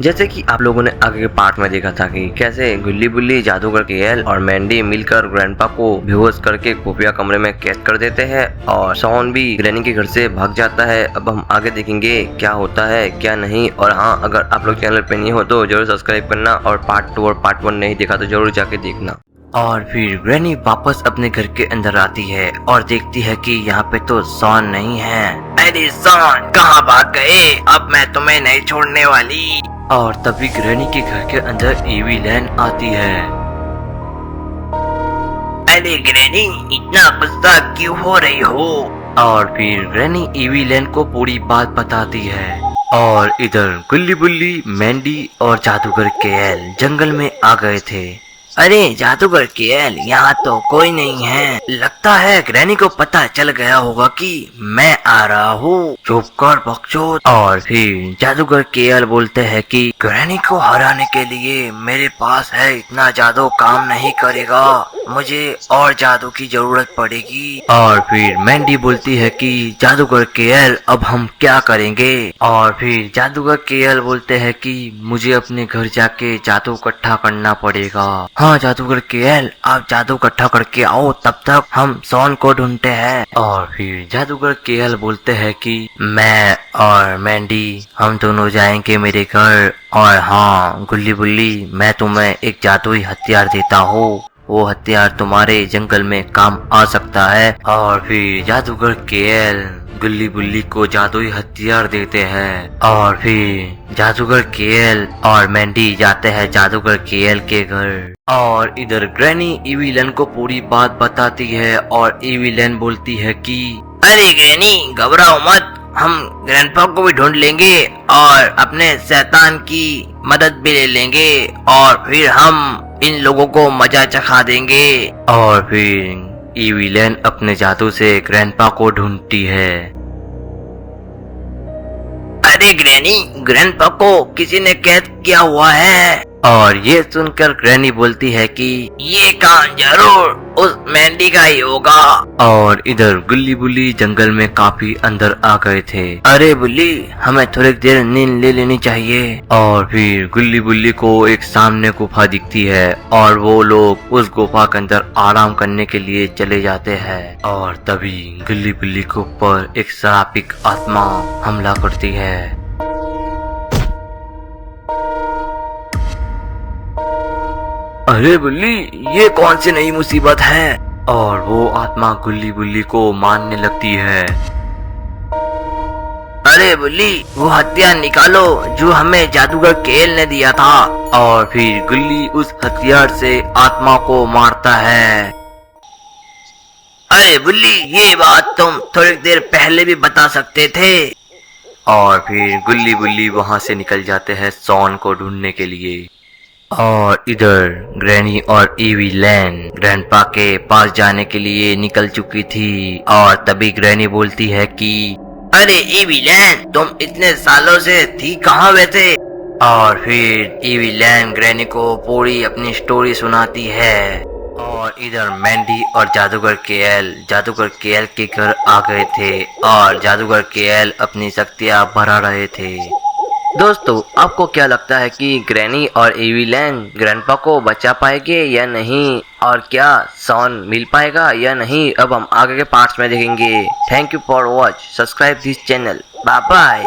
जैसे कि आप लोगों ने आगे के पार्ट में देखा था कि कैसे गुल्ली बुल्ली, जादूगर केएल और मैंडी मिलकर ग्रैंडपा को बेहोश करके खुफिया कमरे में कैद कर देते हैं और शॉन भी ग्रैनी के घर से भाग जाता है। अब हम आगे देखेंगे क्या होता है क्या नहीं। और हाँ, अगर आप लोग चैनल पे नहीं हो तो जरूर सब्सक्राइब करना और पार्ट 2 और पार्ट 1 नहीं देखा तो जरूर जाके देखना। और फिर ग्रैनी वापस अपने घर के अंदर आती है और देखती है कि यहाँ पे तो शॉन नहीं है। अरे शॉन कहाँ भाग गए, अब मैं तुम्हें नहीं छोड़ने वाली। और तभी ग्रैनी के घर के अंदर ईवी लैन आती है। अरे ग्रैनी इतना गुस्सा क्यों हो रही हो। और फिर ग्रैनी ईवी लैन को पूरी बात बताती है। और इधर गुल्ली बुल्ली, मैंडी और जादूगर केएल जंगल में आ गए थे। अरे जादूगर केएल, यहाँ तो कोई नहीं है। लगता है ग्रैनी को पता चल गया होगा कि मैं आ रहा हूँ। चुप कर बकचोद। और फिर जादूगर केएल बोलते हैं कि ग्रैनी को हराने के लिए मेरे पास है इतना जादू काम नहीं करेगा, मुझे और जादू की जरूरत पड़ेगी। और फिर मैंडी बोलती है कि जादूगर केएल अब हम क्या करेंगे। और फिर जादूगर केएल बोलते हैं कि मुझे अपने घर जाके जादू इकट्ठा करना पड़ेगा। हाँ जादूगर केएल, आप जादू इकट्ठा करके आओ, तब तक हम शॉन को ढूंढते हैं। और फिर जादूगर केएल बोलते हैं कि मैं और मैंडी हम दोनों जाएंगे मेरे घर। और हाँ गुल्ली बुल्ली, मैं तुम्हें एक जादुई हथियार देता हूँ, वो हथियार तुम्हारे जंगल में काम आ सकता है। और फिर जादूगर केएल गुल्ली बुल्ली को जादुई हथियार देते हैं। और फिर जादूगर केएल और मैंडी जाते हैं जादूगर केएल के घर। और इधर ग्रैनी ईवी लैन को पूरी बात बताती है और ईवी लैन बोलती है कि अरे ग्रैनी घबराओ मत, हम ग्रैंडपा को भी ढूंढ लेंगे और अपने शैतान की मदद भी ले लेंगे और फिर हम इन लोगों को मजा चखा देंगे। और फिर ईवी लैन अपने जादू से ग्रैंडपा को ढूंढती है। अरे ग्रैनी, ग्रैंडपा को किसी ने कैद किया हुआ है। और ये सुनकर ग्रैनी बोलती है कि ये काम जरूर उस मैंडी का ही होगा। और इधर गुल्ली बुल्ली जंगल में काफी अंदर आ गए थे। अरे बुल्ली, हमें थोड़ी देर नींद ले लेनी चाहिए। और फिर गुल्ली बुल्ली को एक सामने गुफा दिखती है और वो लोग उस गुफा के अंदर आराम करने के लिए चले जाते हैं। और तभी गुल्ली बुल्ली के ऊपर एक श्रापिक आत्मा हमला करती है। अरे बुल्ली, ये कौन सी नई मुसीबत है। और वो आत्मा गुल्ली बुल्ली को मारने लगती है। अरे बुल्ली, वो हथियार निकालो जो हमें जादूगर केएल ने दिया था। और फिर गुल्ली उस हथियार से आत्मा को मारता है। अरे बुल्ली, ये बात तुम थोड़ी देर पहले भी बता सकते थे। और फिर गुल्ली बुल्ली वहां से निकल जाते हैं शॉन को ढूंढने के लिए। और इधर ग्रैनी और ईवी लैन ग्रैंडपा के पास जाने के लिए निकल चुकी थी। और तभी ग्रैनी बोलती है कि अरे ईवी लैन, तुम इतने सालों से थी कहाँ वैसे। और फिर ईवी लैन ग्रैनी को पूरी अपनी स्टोरी सुनाती है। और इधर मैंडी और जादूगर केएल के घर आ गए थे और जादूगर केएल अपनी शक्तियाँ बढ़ा रहे थे। दोस्तों, आपको क्या लगता है कि ग्रैनी और ईवी लैन ग्रैंडपा को बचा पाएंगे या नहीं, और क्या शॉन मिल पाएगा या नहीं, अब हम आगे के पार्ट्स में देखेंगे। Thank you for watch, subscribe this channel, bye bye.